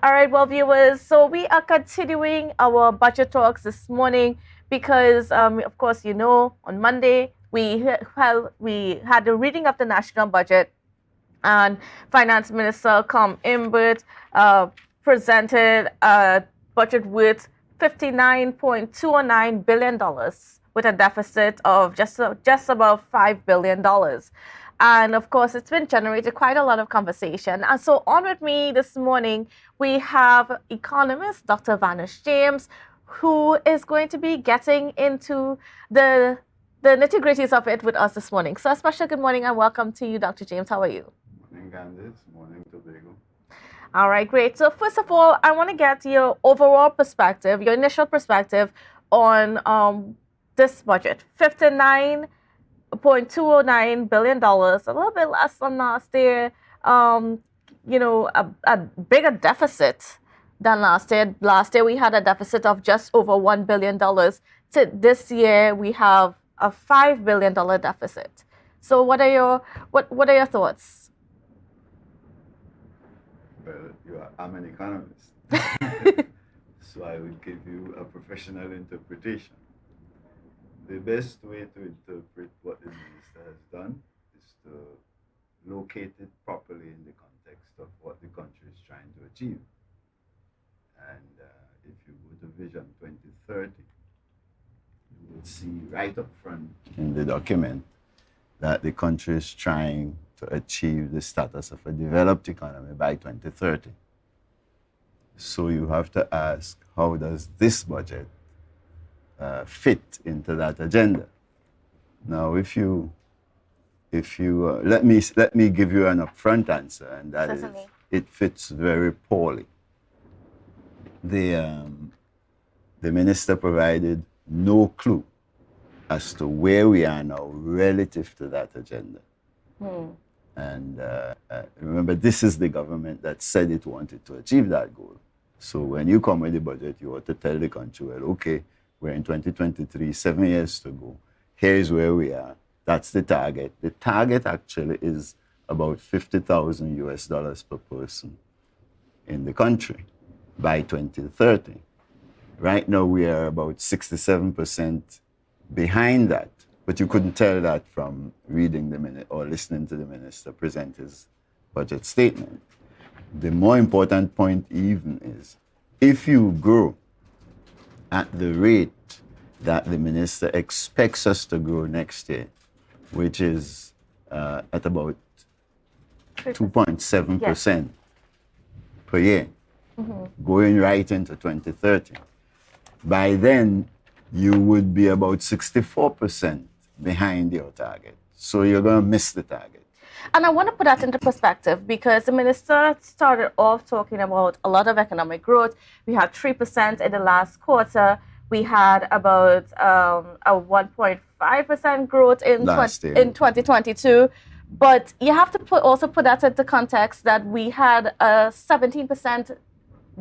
All right, well, viewers, so we are continuing our budget talks this morning because, of course, on Monday we had the reading of the national budget, and Finance Minister Come Imbert presented a budget worth $59.209 billion with a deficit of just above $5 billion. And of course, it's been generated quite a lot of conversation. And so on with me this morning, we have economist Dr. Vanus James, who is going to be getting into the nitty-gritties of it with us this morning. So a special good morning and welcome to you, Dr. James. How are you? Morning, Kandace. Morning, Tobago. All right, great. So first of all, I want to get your overall perspective, your initial perspective on this budget. $59.209 billion, a little bit less than last year. A bigger deficit than last year. Last year we had a deficit of just over $1 billion. To this year we have a $5 billion deficit. So what are your thoughts? Well, I'm an economist, so I will give you a professional interpretation. The best way to interpret what the minister has done is to locate it properly in the context of what the country is trying to achieve. And if you go to Vision 2030, you will see right up front in the document that the country is trying to achieve the status of a developed economy by 2030. So you have to ask, how does this budget fit into that agenda? Now, if you let me give you an upfront answer, and that Certainly. is, it fits very poorly. The minister provided no clue as to where we are now relative to that agenda. And remember, this is the government that said it wanted to achieve that goal. So when you come with the budget, you ought to tell the country, well, okay, we're in 2023, 7 years to go. Here's where we are. That's the target. The target actually is about $50,000 per person in the country by 2030. Right now, we are about 67% behind that. But you couldn't tell that from reading the minute or listening to the minister present his budget statement. The more important point even is, if you grow at the rate that the minister expects us to grow next year, which is at about 2.7% per year, going right into 2030, by then you would be about 64% behind your target. So you're going to miss the target. And I want to put that into perspective because the minister started off talking about a lot of economic growth. We had 3% in the last quarter. We had about a 1.5% growth in 2022. But you have to also put that into context that we had a 17%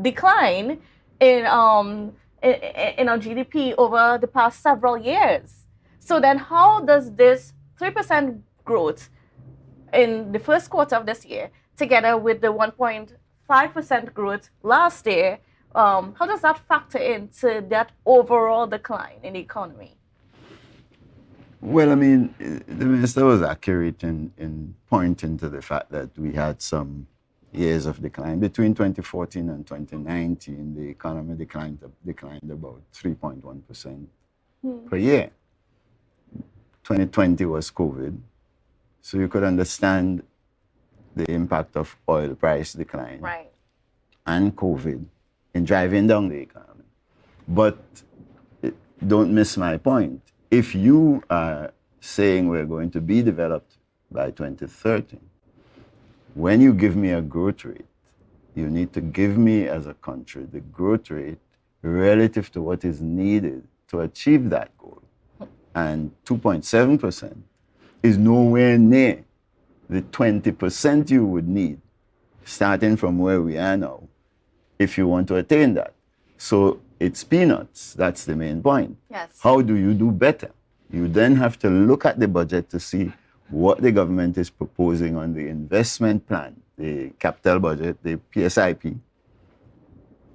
decline in our GDP over the past several years. So then how does this 3% growth in the first quarter of this year, together with the 1.5% growth last year, how does that factor into that overall decline in the economy? Well, I mean, the minister was accurate in pointing to the fact that we had some years of decline. Between 2014 and 2019, the economy declined about 3.1% per year. 2020 was COVID, so you could understand the impact of oil price decline and COVID in driving down the economy. But don't miss my point. If you are saying we're going to be developed by 2030, when you give me a growth rate, you need to give me as a country the growth rate relative to what is needed to achieve that goal. And 2.7% is nowhere near the 20% you would need, starting from where we are now, if you want to attain that. So it's peanuts. That's the main point. Yes. How do you do better? You then have to look at the budget to see what the government is proposing on the investment plan, the capital budget, the PSIP,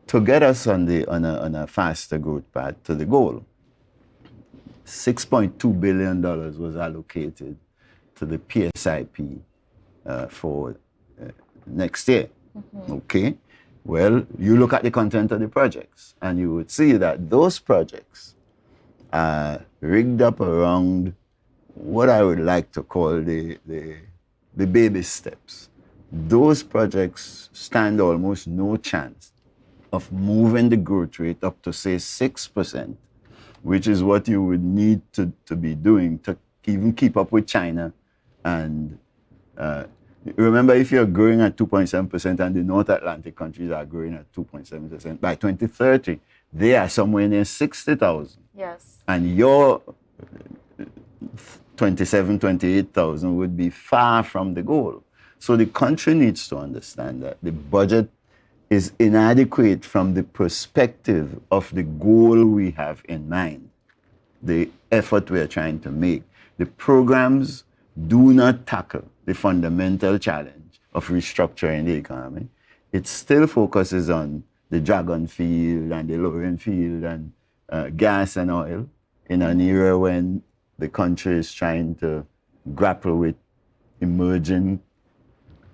to get us on a faster growth path to the goal, $6.2 billion was allocated to the PSIP for next year. Okay? Well, you look at the content of the projects, and you would see that those projects are rigged up around what I would like to call the baby steps. Those projects stand almost no chance of moving the growth rate up to, say, 6%, which is what you would need to be doing to even keep up with China. And remember, if you're growing at 2.7% and the North Atlantic countries are growing at 2.7%, by 2030, they are somewhere near 60,000. Yes. And your 28,000 would be far from the goal. So the country needs to understand that the budget is inadequate from the perspective of the goal we have in mind, the effort we are trying to make. The programs do not tackle the fundamental challenge of restructuring the economy. It still focuses on the dragon field and the lowering field and gas and oil in an era when the country is trying to grapple with emerging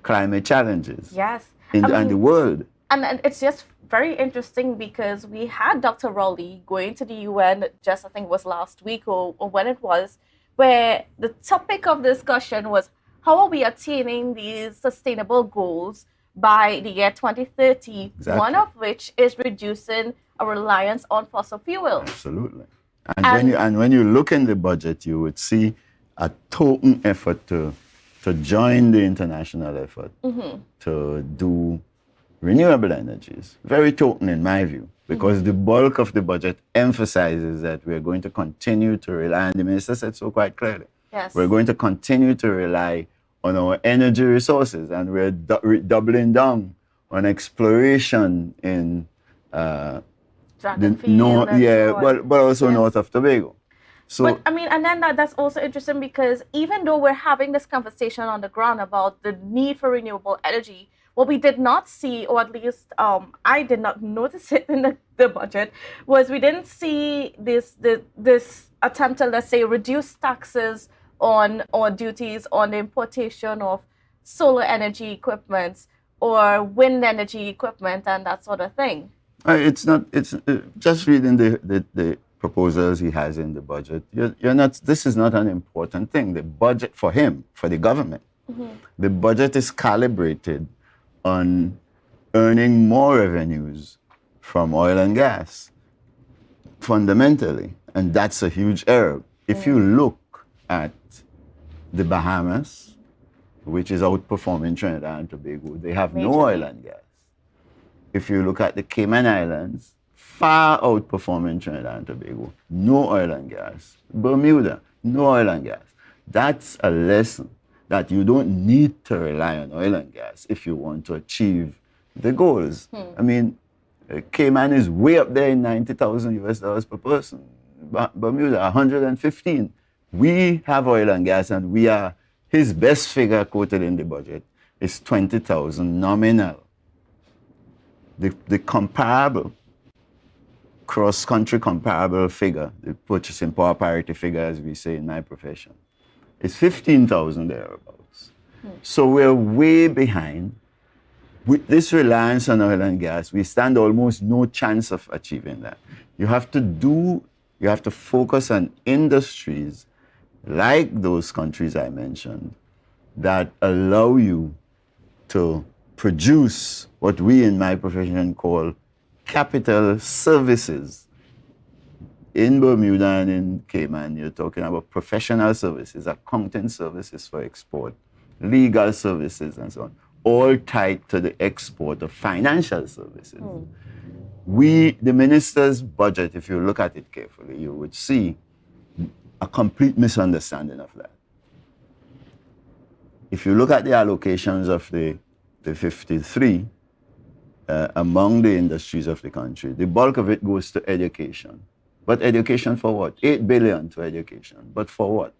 climate challenges. Yes. And the world. And it's just very interesting because we had Dr. Rowley going to the UN just, I think it was last week or when it was, where the topic of discussion was how are we attaining these sustainable goals by the year 2030, Exactly. One of which is reducing our reliance on fossil fuels. Absolutely. And when you look in the budget, you would see a total effort to join the international effort to do renewable energies. Very total in my view, because the bulk of the budget emphasizes that we're going to continue to rely, and the minister said so quite clearly. Yes. We're going to continue to rely on our energy resources, and we're doubling down on exploration in but also north of Tobago. So, but I mean, and then that's also interesting because even though we're having this conversation on the ground about the need for renewable energy, what we did not see, or at least I did not notice it in the budget, was we didn't see this attempt to, let's say, reduce taxes on or duties on the importation of solar energy equipment or wind energy equipment and that sort of thing. It's not. It's just reading the proposals he has in the budget. You're not. This is not an important thing. The budget for him, for the government, the budget is calibrated on earning more revenues from oil and gas, fundamentally, and that's a huge error. If you look at the Bahamas, which is outperforming Trinidad and Tobago, they have no oil and gas. If you look at the Cayman Islands, far outperforming Trinidad and Tobago, no oil and gas. Bermuda, no oil and gas. That's a lesson that you don't need to rely on oil and gas if you want to achieve the goals. I mean, Cayman is way up there in $90,000 per person. Bermuda, 115. We have oil and gas, and we are, his best figure quoted in the budget is 20,000 nominal. The comparable, cross-country comparable figure, the purchasing power parity figure, as we say in my profession, is 15,000 thereabouts. So we're way behind. With this reliance on oil and gas, we stand almost no chance of achieving that. You have to focus on industries like those countries I mentioned that allow you to produce what we in my profession call capital services. In Bermuda and in Cayman, you're talking about professional services, accounting services for export, legal services, and so on, all tied to the export of financial services. The minister's budget, if you look at it carefully, you would see a complete misunderstanding of that. If you look at the allocations of the 53 among the industries of the country, the bulk of it goes to education. But education for what? 8 billion to education. But for what?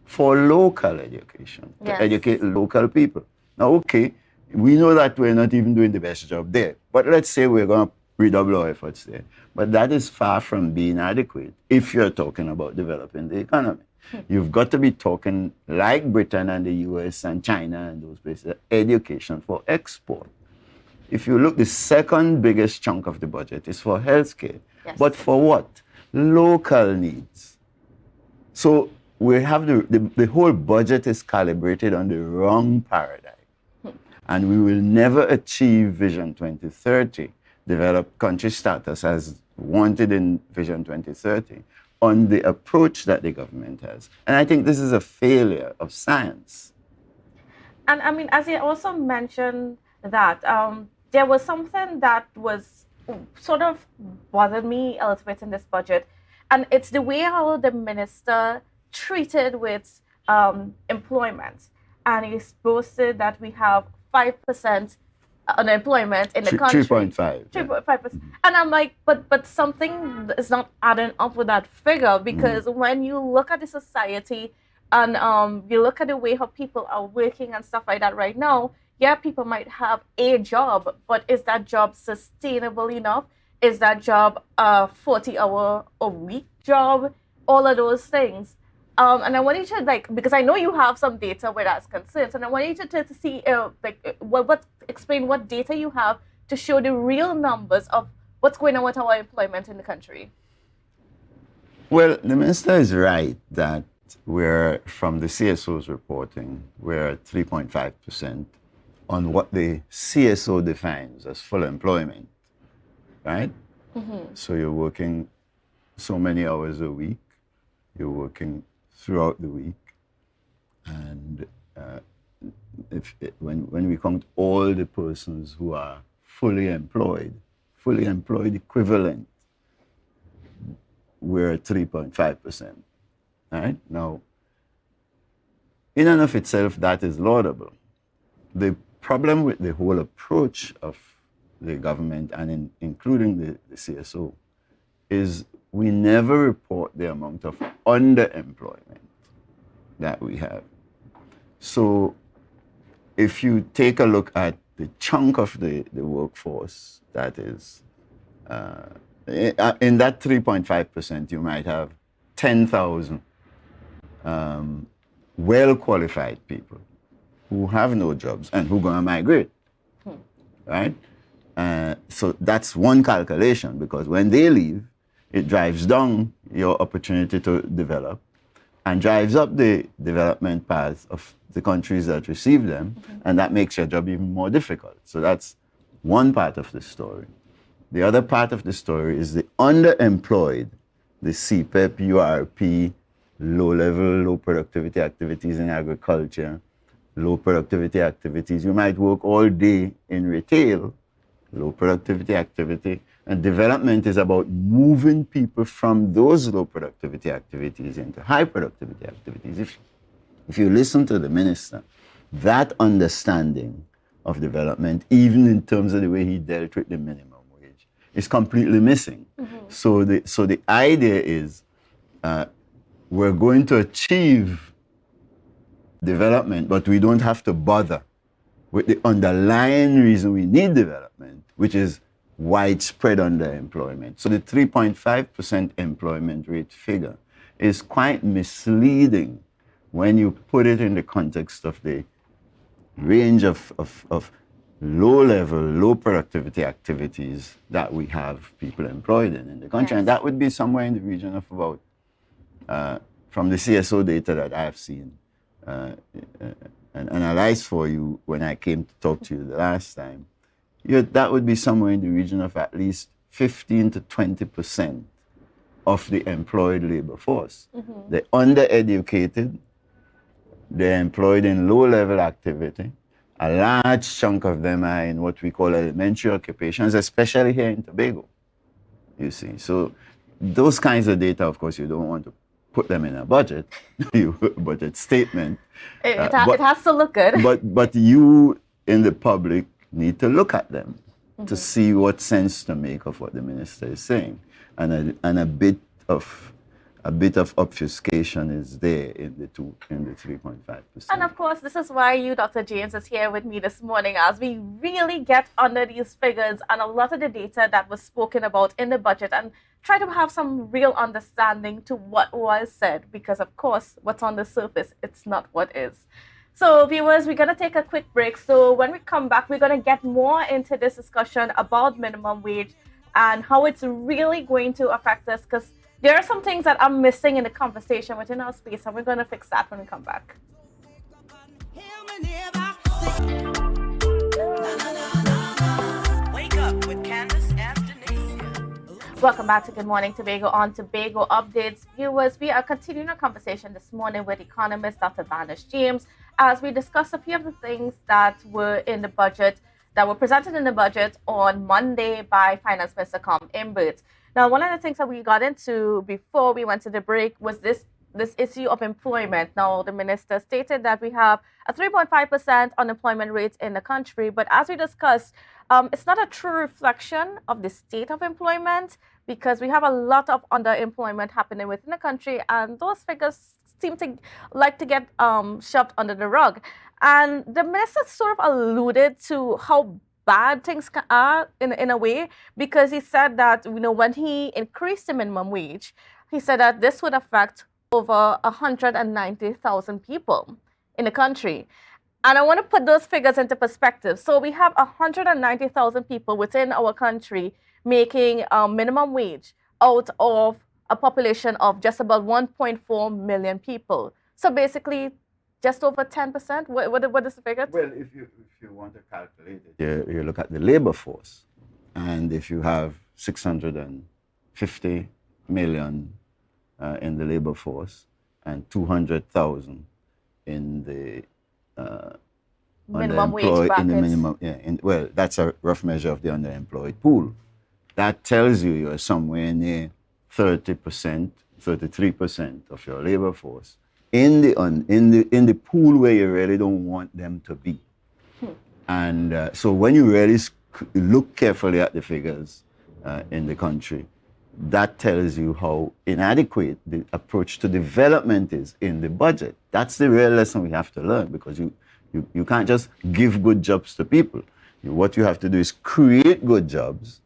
For local education, to educate local people. Now, okay, we know that we're not even doing the best job there. But let's say we're going to redouble our efforts there. But that is far from being adequate if you're talking about developing the economy. You've got to be talking like Britain and the US and China and those places, education for export. If you look, the second biggest chunk of the budget is for healthcare. Yes. But for what? Local needs. So we have the whole budget is calibrated on the wrong paradigm. And we will never achieve Vision 2030, developed country status as wanted in Vision 2030, on the approach that the government has. And I think this is a failure of science. And I mean, as you also mentioned that there was something that was sort of bothered me a little bit in this budget, and it's the way how the minister treated with employment. And he boasted that we have 5% unemployment in the country. 3.5. 3.5%. And I'm like, but something is not adding up with that figure, because when you look at the society and you look at the way how people are working and stuff like that right now, yeah, people might have a job, but is that job sustainable enough? Is that job a 40-hour-a-week job? All of those things. And I want you to, because I know you have some data where that's concerned, and I want you to see, explain what data you have to show the real numbers of what's going on with our employment in the country. Well, the minister is right that we're, from the CSO's reporting, we're at 3.5% on what the CSO defines as full employment, right? So you're working so many hours a week, you're working throughout the week, and when we count all the persons who are fully employed equivalent, we're at 3.5%. Right? Now, in and of itself, that is laudable. The problem with the whole approach of the government, and including the CSO, is we never report the amount of underemployment that we have. So if you take a look at the chunk of the workforce that is, in that 3.5%, you might have 10,000 well-qualified people who have no jobs and who are going to migrate, right? So that's one calculation, because when they leave, it drives down your opportunity to develop and drives up the development path of the countries that receive them, and that makes your job even more difficult. So that's one part of the story. The other part of the story is the underemployed, the CPEP, URP, low-level, low productivity activities in agriculture, low productivity activities. You might work all day in retail, low productivity activity, and development is about moving people from those low productivity activities into high productivity activities. If you listen to the minister, that understanding of development, even in terms of the way he dealt with the minimum wage, is completely missing. So the idea is we're going to achieve development, but we don't have to bother with the underlying reason we need development, which is widespread underemployment. So the 3.5% employment rate figure is quite misleading when you put it in the context of the range of low-level, low productivity activities that we have people employed in the country. Yes. And that would be somewhere in the region of about, from the CSO data that I've seen and analyzed for you when I came to talk to you the last time, that would be somewhere in the region of at least 15 to 20% of the employed labor force. They're undereducated, they're employed in low-level activity. A large chunk of them are in what we call elementary occupations, especially here in Tobago, you see. So those kinds of data, of course, you don't want to put them in a budget, budget statement. It has to look good. But you, in the public, need to look at them to see what sense to make of what the minister is saying. And a bit of a bit of obfuscation is there in the 3.5%. And of course, this is why you, Dr. James, is here with me this morning as we really get under these figures and a lot of the data that was spoken about in the budget and try to have some real understanding to what was said, because of course, what's on the surface, it's not what is. So viewers, we're going to take a quick break. So when we come back, we're going to get more into this discussion about minimum wage and how it's really going to affect us, because there are some things that I'm missing in the conversation within our space, and we're going to fix that when we come back. Wake up with Kandace and Denise. Welcome back to Good Morning Tobago on Tobago Updates. Viewers, we are continuing our conversation this morning with economist Dr. Vanus James as we discuss a few of the things that were in the budget, that were presented in the budget on Monday by Finance Minister Com Imbert. Now, one of the things that we got into before we went to the break was this issue of employment. Now, the minister stated that we have a 3.5% unemployment rate in the country, but as we discussed, it's not a true reflection of the state of employment, because we have a lot of underemployment happening within the country, and those figures seem to like to get shoved under the rug. And the minister sort of alluded to how bad things are in a way, because he said that, you know, when he increased the minimum wage, he said that this would affect over 190,000 people in the country. And I want to put those figures into perspective. So we have 190,000 people within our country making minimum wage out of a population of just about 1.4 million people. So basically, just over 10%? What is the figure? Well, if you want to calculate it, you look at the labor force. And if you have 650 million in the labor force and 200,000 in the minimum wage brackets. Well, that's a rough measure of the underemployed pool. That tells you're somewhere near 30%, 33% of your labor force in the pool where you really don't want them to be. And so when you really look carefully at the figures in the country, that tells you how inadequate the approach to development is in the budget. That's the real lesson we have to learn, because you can't just give good jobs to people. What you have to do is create good jobs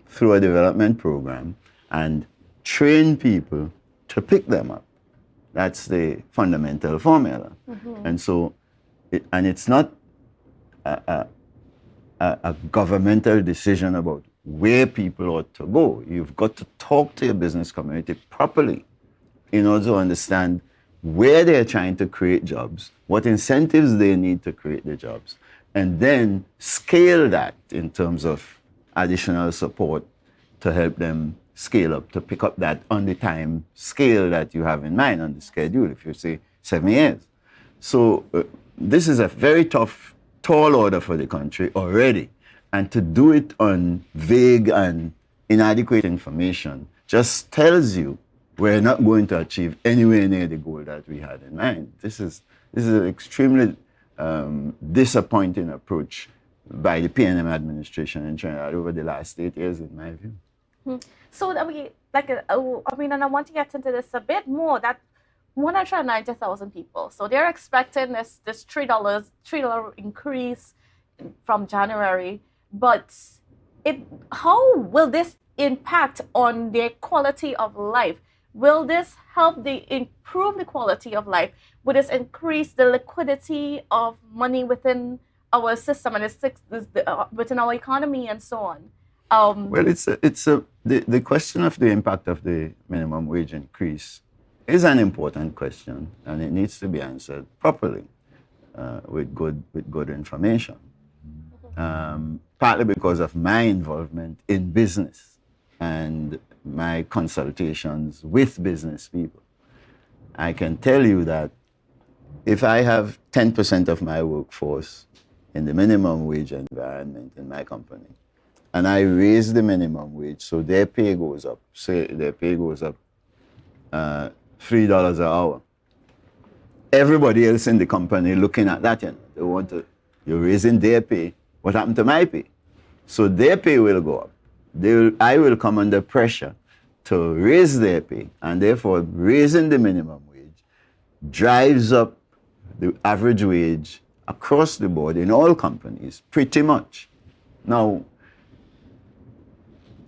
through a development program and train people to pick them up. That's the fundamental formula. Mm-hmm. And so, it's not a governmental decision about where people ought to go. You've got to talk to your business community properly in order to understand where they're trying to create jobs, what incentives they need to create the jobs, and then scale that in terms of additional support to help them scale up, to pick up that on the time scale that you have in mind on the schedule, if you say 7 years. So this is a very tall order for the country already. And to do it on vague and inadequate information just tells you we're not going to achieve anywhere near the goal that we had in mind. This is an extremely disappointing approach by the PNM administration in Trinidad over the last 8 years, in my view. So, and I want to get into this a bit more, that 190,000 people. So they're expecting this $3 increase from January. But how will this impact on their quality of life? Will this help improve the quality of life? Will this increase the liquidity of money within our system and within our economy and so on? Well, the question of the impact of the minimum wage increase is an important question, and it needs to be answered properly with good information. Partly because of my involvement in business and my consultations with business people. I can tell you that if I have 10% of my workforce in the minimum wage environment in my company, and I raise the minimum wage, so their pay goes up, say their pay goes up $3 an hour. Everybody else in the company looking at that, you're raising their pay, what happened to my pay? So their pay will go up. I will come under pressure to raise their pay, and therefore raising the minimum wage drives up the average wage across the board in all companies, pretty much. Now,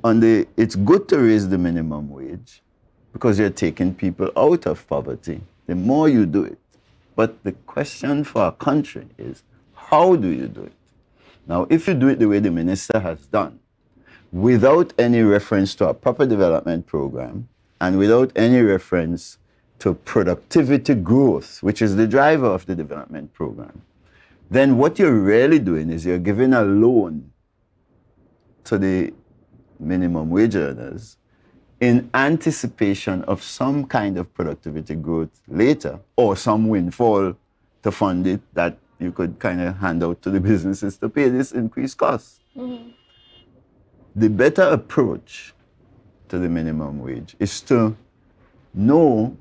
it's good to raise the minimum wage because you're taking people out of poverty. The more you do it. But the question for our country is, how do you do it? Now, if you do it the way the minister has done, without any reference to a proper development program and without any reference to productivity growth, which is the driver of the development program, then what you're really doing is you're giving a loan to the minimum wage earners in anticipation of some kind of productivity growth later, or some windfall to fund it that you could kind of hand out to the businesses to pay this increased cost. Mm-hmm. The better approach to the minimum wage is to know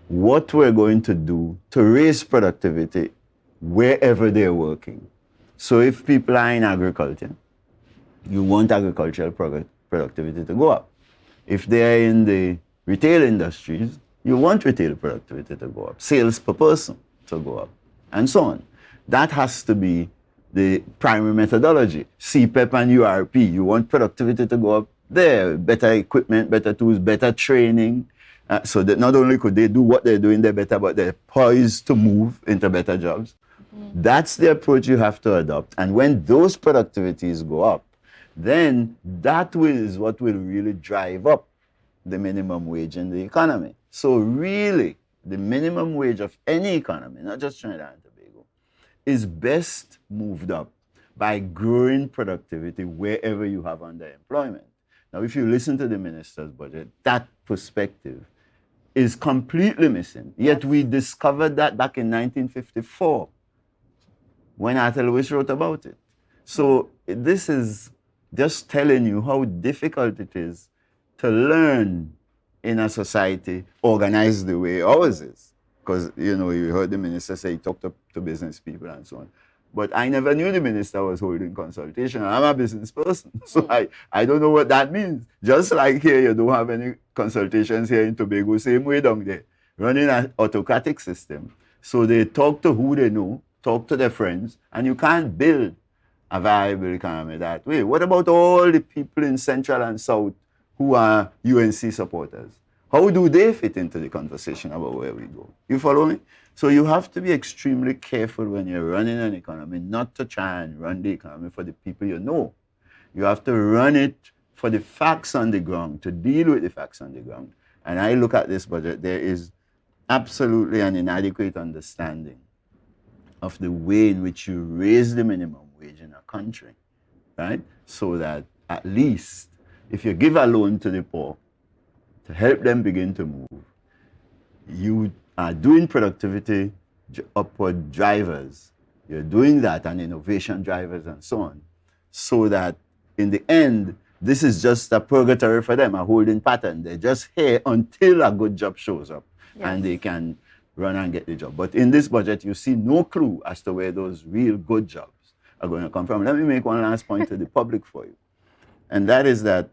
what we're going to do to raise productivity wherever they're working. So if people are in agriculture, you want agricultural productivity to go up. If they're in the retail industries, you want retail productivity to go up, sales per person to go up, and so on. That has to be the primary methodology. CPEP and URP, you want productivity to go up there, better equipment, better tools, better training, so that not only could they do what they're doing, they're better, but they're poised to move into better jobs. Mm-hmm. That's the approach you have to adopt. And when those productivities go up, then that is what will really drive up the minimum wage in the economy. So really, the minimum wage of any economy, not just Trinidad and Tobago, is best moved up by growing productivity wherever you have underemployment. Now, if you listen to the minister's budget, that perspective is completely missing. Yet we discovered that back in 1954 when Arthur Lewis wrote about it. So this is just telling you how difficult it is to learn in a society organized the way ours is. Because, you know, you heard the minister say he talked to business people and so on. But I never knew the minister was holding consultation. I'm a business person, so I don't know what that means. Just like here, you don't have any consultations here in Tobago, same way down there, running an autocratic system. So they talk to who they know, talk to their friends, and you can't build a viable economy that way. What about all the people in Central and South who are UNC supporters? How do they fit into the conversation about where we go? You follow me? So you have to be extremely careful when you're running an economy, not to try and run the economy for the people you know. You have to run it for the facts on the ground, to deal with the facts on the ground. And I look at this budget, there is absolutely an inadequate understanding of the way in which you raise the minimum wage in a country, right? So that at least if you give a loan to the poor to help them begin to move, you are doing productivity upward drivers. You're doing that and innovation drivers and so on, so that in the end, this is just a purgatory for them, a holding pattern. They're just here until a good job shows up and they can run and get the job. But in this budget, you see no clue as to where those real good jobs are going to come from. Let me make one last point to the public for you. And that is that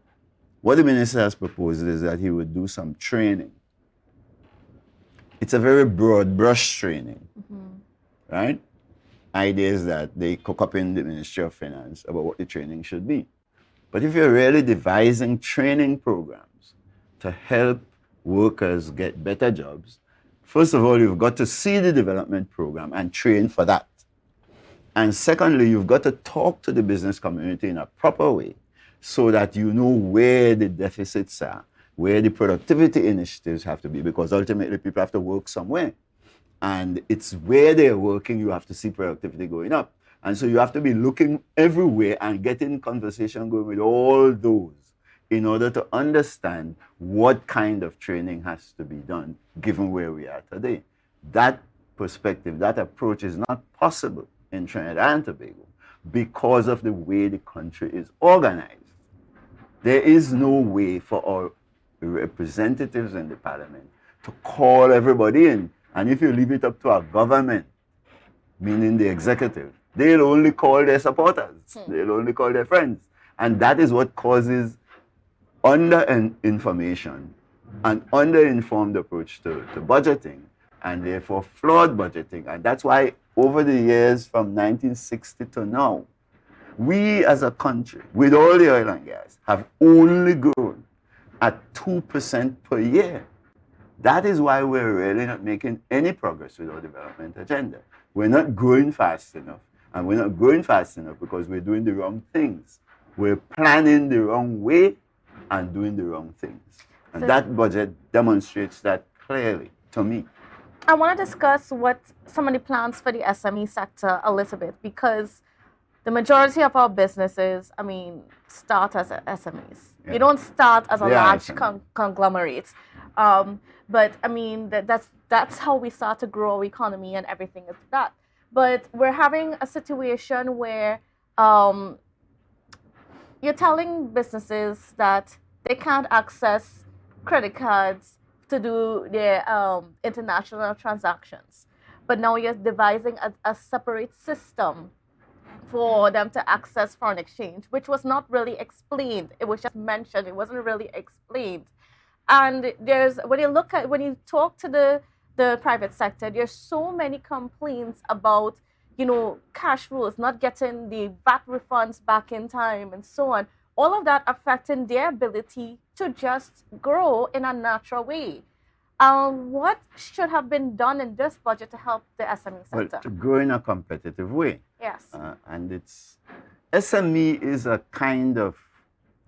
what the minister has proposed is that he would do some training. It's a very broad brush training, right? Idea is that they cook up in the Ministry of Finance about what the training should be. But if you're really devising training programs to help workers get better jobs, first of all, you've got to see the development program and train for that. And secondly, you've got to talk to the business community in a proper way so that you know where the deficits are, where the productivity initiatives have to be, because ultimately people have to work somewhere. And it's where they're working, you have to see productivity going up. And so you have to be looking everywhere and getting conversation going with all those in order to understand what kind of training has to be done given where we are today. That perspective, that approach is not possible in Trinidad and Tobago because of the way the country is organized. There is no way for our representatives in the parliament to call everybody in. And if you leave it up to our government, meaning the executive, they'll only call their supporters. They'll only call their friends. And that is what causes information, an under-informed approach to budgeting, and therefore flawed budgeting. And that's why over the years from 1960 to now, we as a country, with all the oil and gas, have only grown at 2% per year. That is why we're really not making any progress with our development agenda. We're not growing fast enough. And we're not growing fast enough because we're doing the wrong things. We're planning the wrong way and doing the wrong things. And that budget demonstrates that clearly to me. I want to discuss what some of the plans for the SME sector a little bit, because the majority of our businesses, start as SMEs. Yeah. You don't start as a large conglomerate. But that's how we start to grow our economy and everything is that. But we're having a situation where you're telling businesses that they can't access credit cards to do their international transactions. But now you're devising a separate system for them to access foreign exchange, which was not really explained. It was just mentioned. It wasn't really explained. And when you talk to the private sector, there's so many complaints about, cash flows, not getting the VAT refunds back in time and so on. All of that affecting their ability to just grow in a natural way. What should have been done in this budget to help the SME sector? Well, to grow in a competitive way. Yes. And SME is a kind of,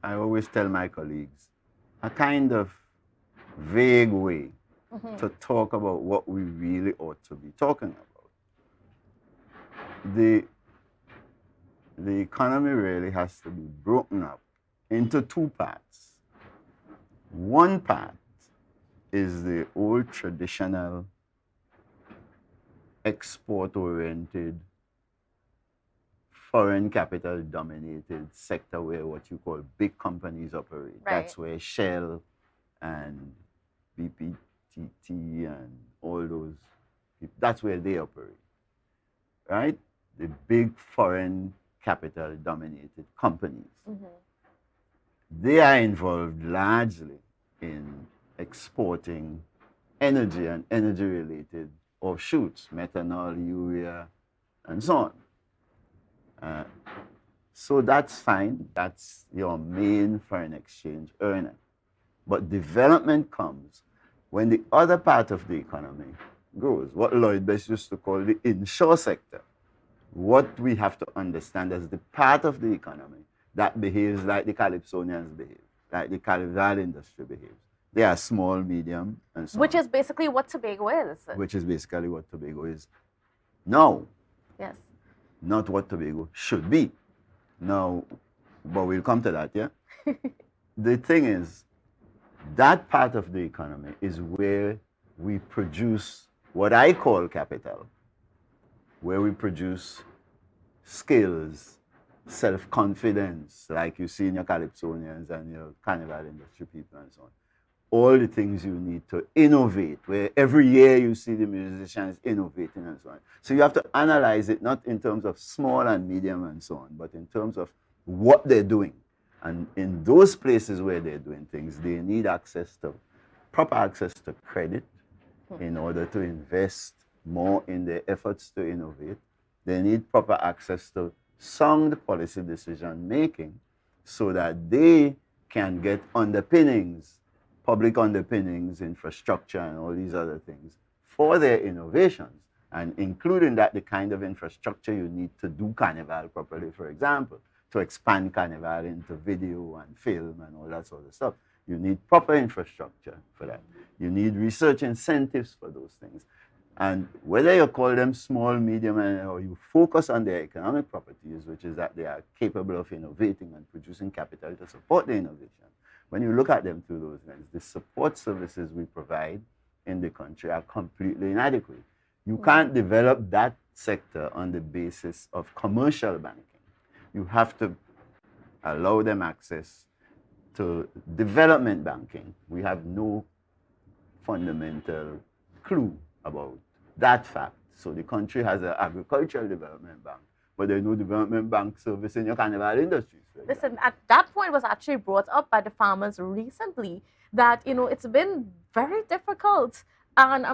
I always tell my colleagues, a kind of vague way to talk about what we really ought to be talking about. The economy really has to be broken up into two parts. One part is the old traditional export-oriented, foreign capital-dominated sector where what you call big companies operate. Right. That's where Shell and BPTT and all those, that's where they operate, right? The big foreign capital-dominated companies. They are involved largely in exporting energy and energy-related offshoots, methanol, urea, and so on. So that's fine. That's your main foreign exchange earner. But development comes when the other part of the economy grows, what Lloyd Best used to call the inshore sector. What we have to understand as the part of the economy that behaves like the Calypsonians behave, like the Calypsal industry behaves. They are small, medium, and so on. Which is basically what Tobago is. Which is basically what Tobago is now. Yes. Not what Tobago should be. Now, but we'll come to that, yeah? The thing is, that part of the economy is where we produce what I call capital, where we produce skills, self-confidence, like you see in your Calypsonians and your Carnival industry people and so on. All the things you need to innovate, where every year you see the musicians innovating and so on. So you have to analyze it not in terms of small and medium and so on, but in terms of what they're doing. And in those places where they're doing things, they need proper access to credit in order to invest more in their efforts to innovate. They need proper access to sound policy decision making so that they can get underpinnings, public underpinnings, infrastructure, and all these other things for their innovations, and including that the kind of infrastructure you need to do Carnival properly, for example, to expand Carnival into video and film and all that sort of stuff. You need proper infrastructure for that. You need research incentives for those things. And whether you call them small, medium, or you focus on their economic properties, which is that they are capable of innovating and producing capital to support the innovation, when you look at them through those lenses, the support services we provide in the country are completely inadequate. You can't develop that sector on the basis of commercial banking. You have to allow them access to development banking. We have no fundamental clue about that fact. So the country has an agricultural development bank, but there's no development bank service in your carnival industry. Listen, at that point was actually brought up by the farmers recently that, it's been very difficult. And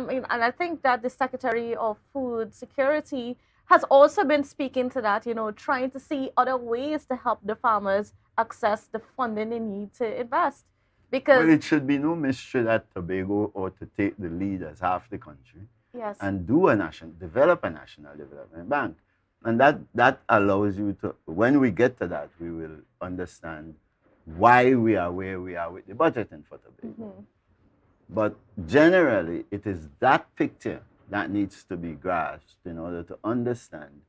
I think that the Secretary of Food Security has also been speaking to that, trying to see other ways to help the farmers access the funding they need to invest. Because Well, it should be no mystery that Tobago ought to take the lead as half the country yes, and develop a national development bank. And that allows you to, when we get to that, we will understand why we are where we are with the budgeting for Tobago. But generally, it is that picture that needs to be grasped in order to understand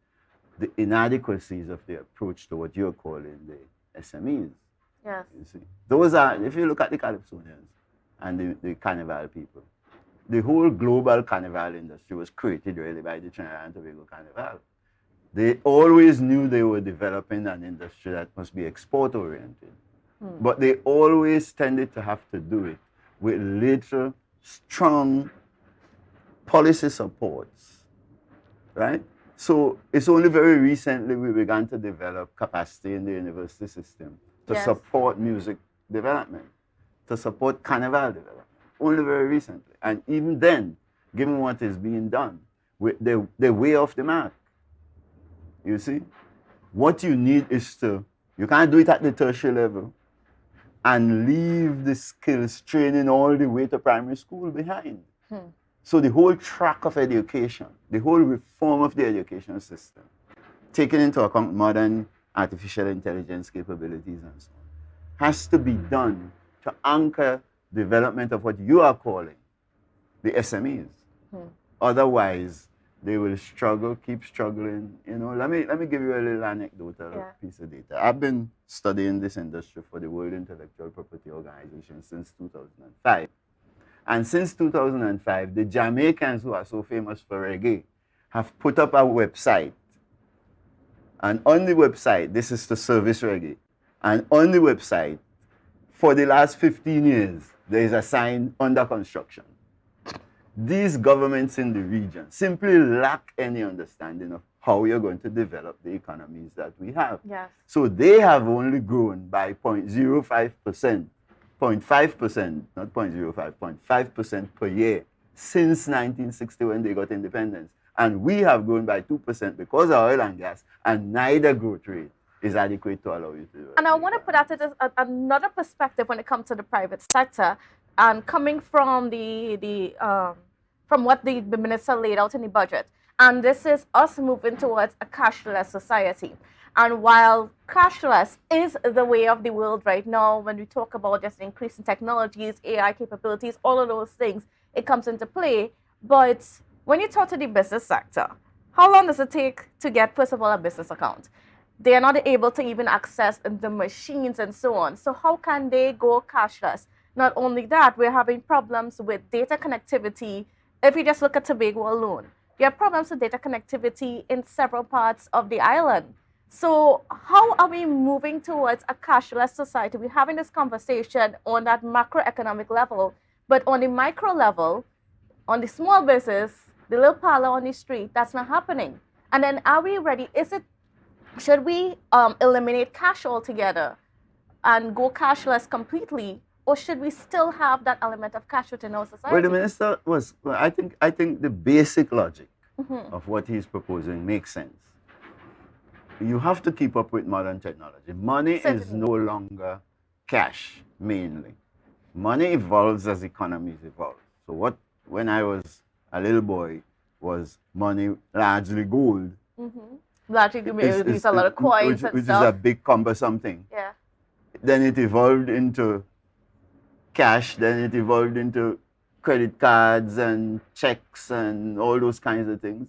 the inadequacies of the approach to what you're calling the SMEs. yes, You see, those are, if you look at the Calypsonians and the Carnival people, the whole global Carnival industry was created really by the Trinidad and Tobago Carnival. They always knew they were developing an industry that must be export oriented, but they always tended to have to do it with little strong policy supports, right? So it's only very recently we began to develop capacity in the university system to Yes. support music development, to support carnival development, only very recently. And even then, given what is being done, they're way off the mark. You see? What you need is you can't do it at the tertiary level and leave the skills training all the way to primary school behind. So the whole track of education, the whole reform of the education system, taking into account modern artificial intelligence capabilities and so on, has to be done to anchor development of what you are calling the SMEs. Otherwise, they will struggle, keep struggling. Let me give you a little anecdote, piece of data. I've been studying this industry for the World Intellectual Property Organization since 2005. And since 2005, the Jamaicans who are so famous for reggae have put up a website. And on the website, this is to service reggae. And on the website, for the last 15 years, there is a sign under construction. These governments in the region simply lack any understanding of how you're going to develop the economies that we have. yes. So they have only grown by 0.05%. 0.5%, not 0.05, 0.5% per year since 1960 when they got independence. And we have grown by 2% because of oil and gas, and neither growth rate is adequate to allow you to do it. And I want to put out another perspective when it comes to the private sector, and coming from from what the minister laid out in the budget. And this is us moving towards a cashless society. And while cashless is the way of the world right now, when we talk about just increasing technologies, AI capabilities, all of those things, it comes into play. But when you talk to the business sector, how long does it take to get, first of all, a business account? They are not able to even access the machines and so on. So how can they go cashless? Not only that, we're having problems with data connectivity. If you just look at Tobago alone, you have problems with data connectivity in several parts of the island. So how are we moving towards a cashless society? We're having this conversation on that macroeconomic level, but on the micro level, on the small business, the little parlor on the street, that's not happening. And then are we ready? Should we eliminate cash altogether and go cashless completely, or should we still have that element of cash within our society? Well, the minister I think the basic logic of what he's proposing makes sense. You have to keep up with modern technology. Money is no longer cash, mainly. Money evolves as economies evolve. So when I was a little boy, was money largely gold. Largely, use a lot of coins which and is a big cumbersome thing. Yeah. Then it evolved into cash, then it evolved into credit cards and checks and all those kinds of things.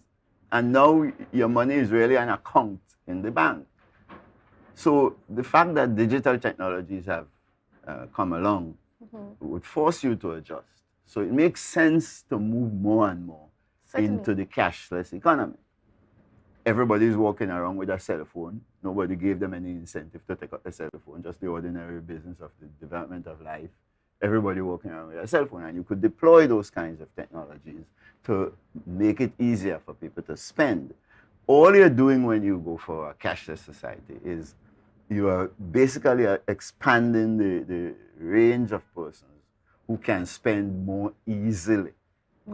And now your money is really an account in the bank. So the fact that digital technologies have come along would force you to adjust. So it makes sense to move more and more into the cashless economy. Everybody's walking around with a cell phone. Nobody gave them any incentive to take up a cell phone, just the ordinary business of the development of life. Everybody walking around with a cell phone, and you could deploy those kinds of technologies to make it easier for people to spend. all you're doing when you go for a cashless society is you are basically expanding the range of persons who can spend more easily.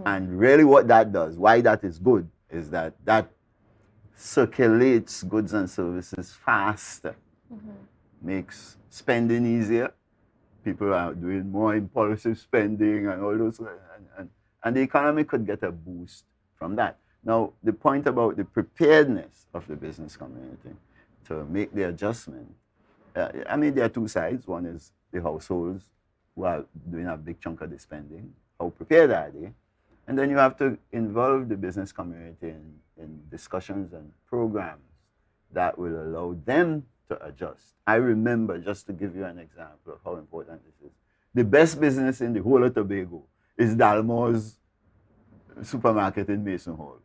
And really what that does, why that is good, is that that circulates goods and services faster, makes spending easier. People are doing more impulsive spending and all those, and the economy could get a boost from that. Now, the point about the preparedness of the business community to make the adjustment, I mean, there are two sides. One is the households who are doing a big chunk of the spending. How prepared are they? And then you have to involve the business community in discussions and programs that will allow them to adjust. I remember, just to give you an example of how important this is, the best business in the whole of Tobago is Dalmore's supermarket in Mason Hall.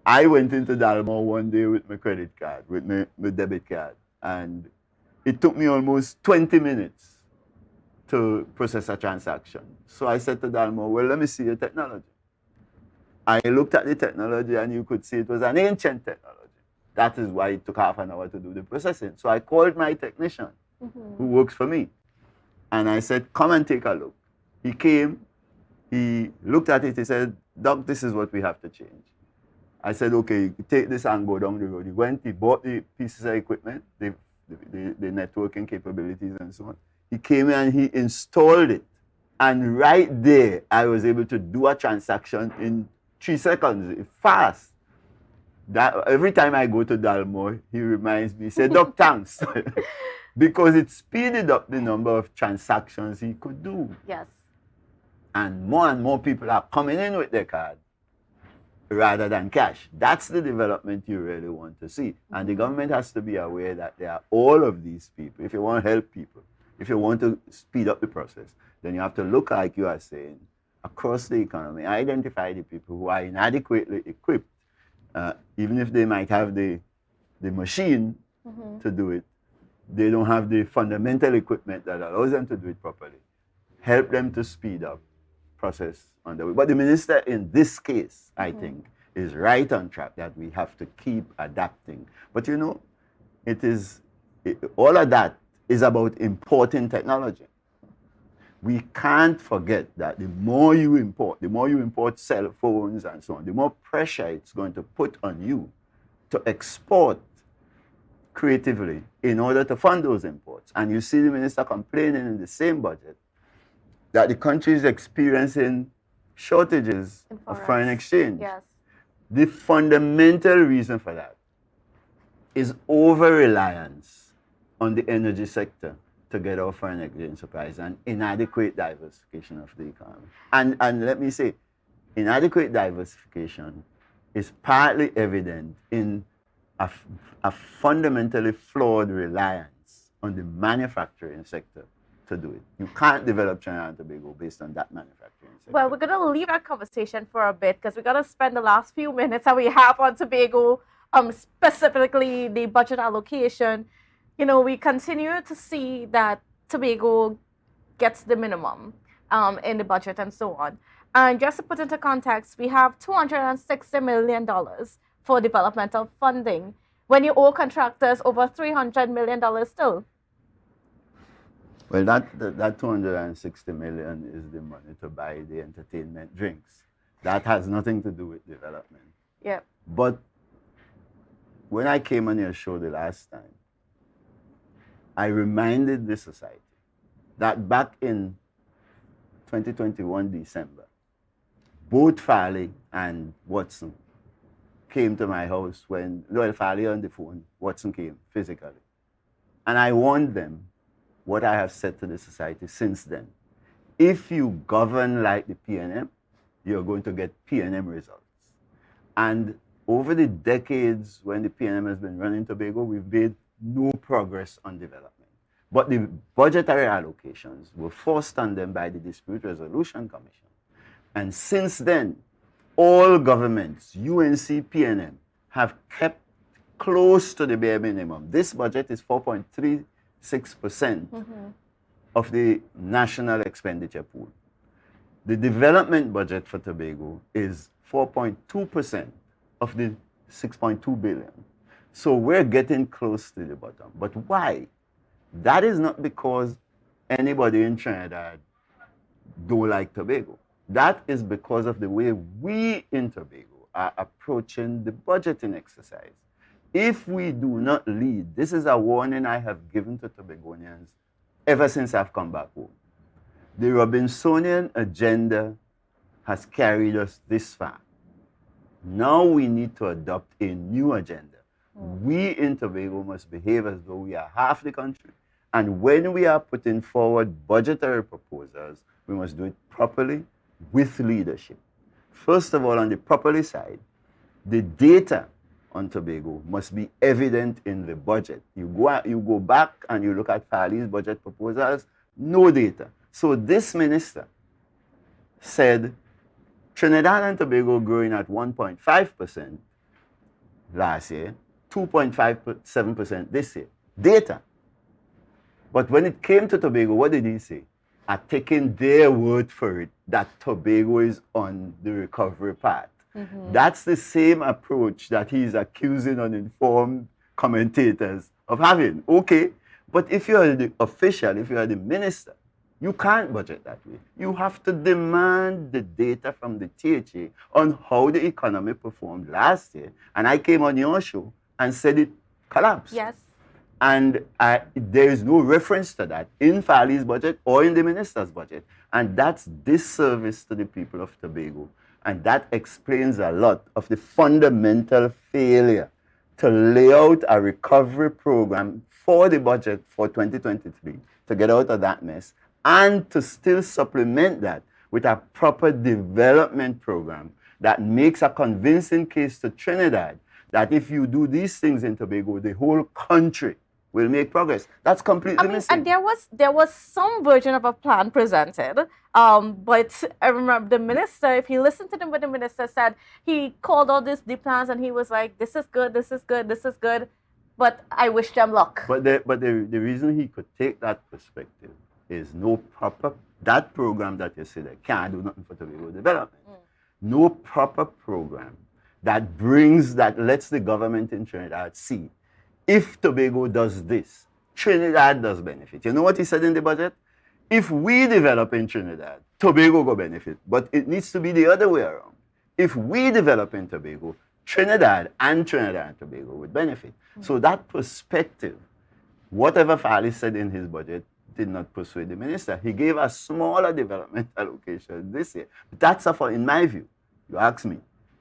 I went into Dalmore one day with my credit card, with my debit card, and it took me almost 20 minutes to process a transaction. So I said to Dalmore, well, let me see your technology. I looked at the technology and you could see it was an ancient technology. That is why it took half an hour to do the processing. So I called my technician who works for me. And I said, come and take a look. He came, he looked at it, he said, Doc, this is what we have to change. I said, okay, take this and go down the road. He went, he bought the pieces of equipment, the networking capabilities and so on. He came and he installed it. And right there, I was able to do a transaction in 3 seconds, fast. That, every time I go to Dalmore, he reminds me, he said, Doc, thanks. Because it speeded up the number of transactions he could do. Yes. And more people are coming in with their card rather than cash. That's the development you really want to see. And the government has to be aware that there are all of these people. If you want to help people, if you want to speed up the process, then you have to look, like you are saying, across the economy, identify the people who are inadequately equipped, even if they might have the machine to do it, they don't have the fundamental equipment that allows them to do it properly. Help them to speed up process on the way. But the minister in this case, I think, is right on track that we have to keep adapting. But you know, all of that is about importing technology. We can't forget that the more you import cell phones and so on, the more pressure it's going to put on you to export creatively in order to fund those imports. And you see the minister complaining in the same budget that the country is experiencing shortages of foreign exchange. Yes. The fundamental reason for that is over-reliance on the energy sector to get our foreign exchange supplies and inadequate diversification of the economy. And let me say, inadequate diversification is partly evident in a fundamentally flawed reliance on the manufacturing sector to do it. You can't develop Trinidad and Tobago based on that manufacturing sector. Well, we're going to leave that conversation for a bit because we're going to spend the last few minutes that we have on Tobago, specifically the budget allocation. You know, we continue to see that Tobago gets the minimum in the budget and so on. And just to put into context, we have $260 million for developmental funding when you owe contractors over $300 million still. Well, that $260 million is the money to buy the entertainment drinks. That has nothing to do with development. Yeah. But when I came on your show the last time, I reminded the society that back in 2021 December, both Farley and Watson came to my house when, Farley on the phone, Watson came physically. And I warned them what I have said to the society since then. If you govern like the PNM, you're going to get PNM results. And over the decades when the PNM has been running Tobago, we've made no progress on development. But the budgetary allocations were forced on them by the Dispute Resolution Commission. And since then, all governments, UNC, PNM, have kept close to the bare minimum. This budget is 4.36% of the national expenditure pool. The development budget for Tobago is 4.2% of the 6.2 billion. So we're getting close to the bottom. But why? That is not because anybody in Trinidad don't like Tobago. That is because of the way we in Tobago are approaching the budgeting exercise. If we do not lead, this is a warning I have given to Tobagonians ever since I've come back home. The Robinsonian agenda has carried us this far. Now we need to adopt a new agenda. We in Tobago must behave as though we are half the country. And when we are putting forward budgetary proposals, we must do it properly with leadership. First of all, on the properly side, the data on Tobago must be evident in the budget. You go back and you look at Fali's budget proposals, no data. So this minister said Trinidad and Tobago growing at 1.5% last year, 2.57% this year. Data. But when it came to Tobago, what did he say? Are taking their word for it that Tobago is on the recovery path. That's the same approach that he's accusing uninformed commentators of having. Okay, but if you are the official, if you are the minister, you can't budget that way. You have to demand the data from the THA on how the economy performed last year. And I came on your show and said it collapsed. Yes. And there is no reference to that in Fali's budget or in the minister's budget. And that's disservice to the people of Tobago. And that explains a lot of the fundamental failure to lay out a recovery program for the budget for 2023 to get out of that mess and to still supplement that with a proper development program that makes a convincing case to Trinidad that if you do these things in Tobago, the whole country will make progress. That's completely missing. And there was some version of a plan presented, but I remember the minister, if you listen to them, what the minister said, he called all the plans and he was like, this is good, this is good, this is good, but I wish them luck. But the reason he could take that perspective is that program that you say that can't do nothing for Tobago development. No proper program that lets the government in Trinidad see if Tobago does this, Trinidad does benefit. You know what he said in the budget? If we develop in Trinidad, Tobago will benefit. But it needs to be the other way around. If we develop in Tobago, Trinidad and Tobago would benefit. So that perspective, whatever Fali said in his budget, did not persuade the minister. He gave a smaller development allocation this year. But in my view, you ask me,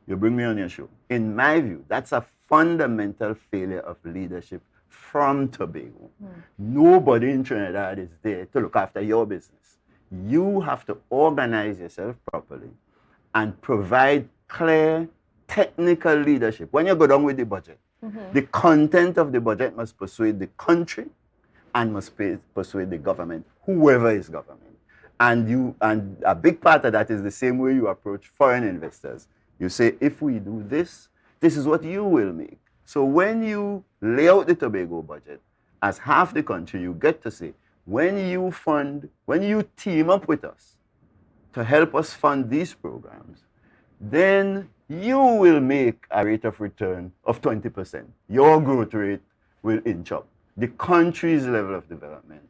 you bring me on your show. In my view, that's a fundamental failure of leadership from Tobago. Nobody in Trinidad is there to look after your business. You have to organize yourself properly and provide clear technical leadership. When you go down with the budget, the content of the budget must persuade the country and must persuade the government, whoever is government. And a big part of that is the same way you approach foreign investors. You say, if we do this, this is what you will make. So when you lay out the Tobago budget as half the country, you get to say, when you team up with us to help us fund these programs, then you will make a rate of return of 20%. Your growth rate will inch up. The country's level of development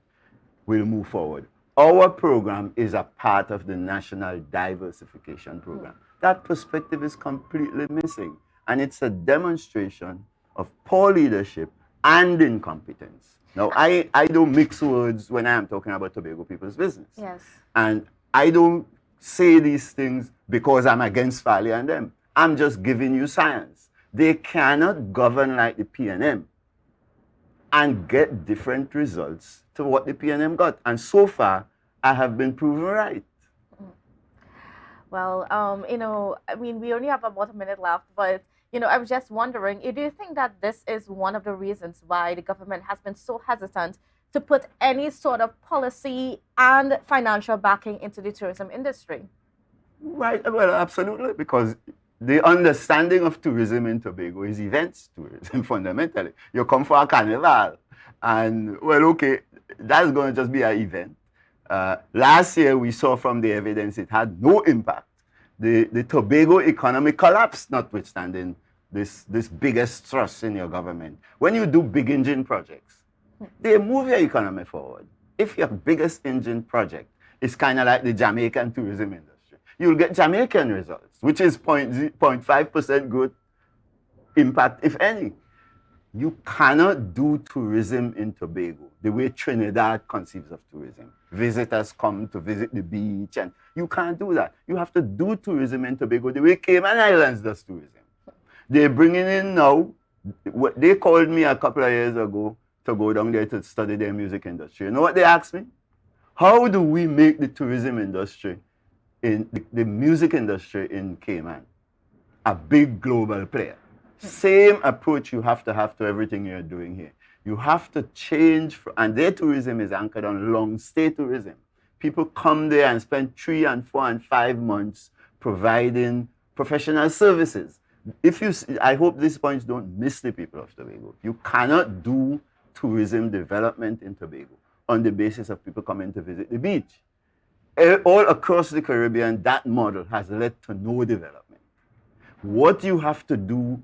will move forward. Our program is a part of the National Diversification Program. That perspective is completely missing. And it's a demonstration of poor leadership and incompetence. Now, I don't mix words when I am talking about Tobago people's business. Yes. And I don't say these things because I'm against Fali and them. I'm just giving you science. They cannot govern like the PNM and get different results to what the PNM got. And so far, I have been proven right. Well, we only have about a minute left, but, I was just wondering, do you think that this is one of the reasons why the government has been so hesitant to put any sort of policy and financial backing into the tourism industry? Right, well, absolutely, because the understanding of tourism in Tobago is events tourism, fundamentally. You come for a carnival, and, well, okay, that's going to just be an event. Last year, we saw from the evidence it had no impact. The Tobago economy collapsed, notwithstanding this biggest thrust in your government. When you do big engine projects, they move your economy forward. If your biggest engine project is kind of like the Jamaican tourism industry, you'll get Jamaican results, which is 0.5% growth impact, if any. You cannot do tourism in Tobago the way Trinidad conceives of tourism. Visitors come to visit the beach, and you can't do that. You have to do tourism in Tobago the way Cayman Islands does tourism. They're bringing in now, they called me a couple of years ago to go down there to study their music industry. You know what they asked me? How do we make the tourism industry, in the music industry in Cayman, a big global player? Same approach you have to everything you're doing here. You have to change, and their tourism is anchored on long stay tourism. People come there and spend 3 and 4 and 5 months providing professional services. I hope these points don't miss the people of Tobago. You cannot do tourism development in Tobago on the basis of people coming to visit the beach. All across the Caribbean, that model has led to no development. What you have to do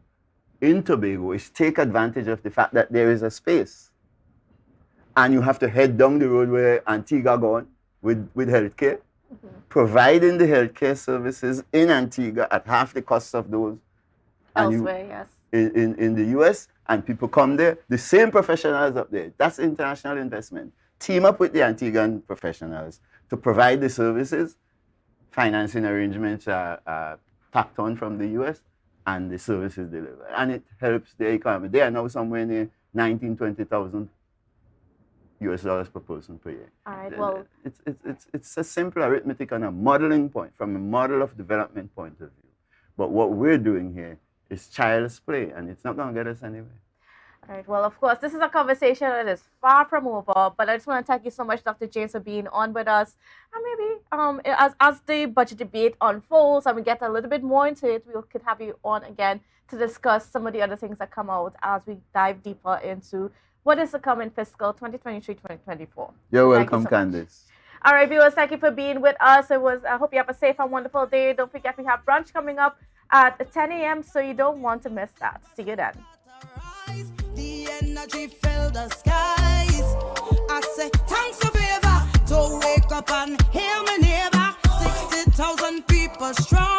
in Tobago is take advantage of the fact that there is a space. And you have to head down the road where Antigua gone with healthcare, providing the healthcare services in Antigua at half the cost of those elsewhere, yes. In the US, and people come there, the same professionals up there. That's international investment. Team up with the Antiguan professionals to provide the services. Financing arrangements are tacked on from the US, and the services delivered. And it helps the economy. They are now somewhere near 19,000, 20,000 US dollars per person per year. All right, well. It's a simple arithmetic and a modeling point, from a model of development point of view. But what we're doing here is child's play, and it's not going to get us anywhere. All right, well, of course, this is a conversation that is far from over, but I just want to thank you so much, Dr. James, for being on with us. And maybe as the budget debate unfolds and we get a little bit more into it, we could have you on again to discuss some of the other things that come out as we dive deeper into what is to come in fiscal 2023-2024. You're welcome, Kandace. All right, viewers, thank you for being with us. I hope you have a safe and wonderful day. Don't forget we have brunch coming up at 10 a.m., so you don't want to miss that. See you then. The energy fill the skies. I say thanks a favor to wake up and hear me neighbor. 60,000 people strong.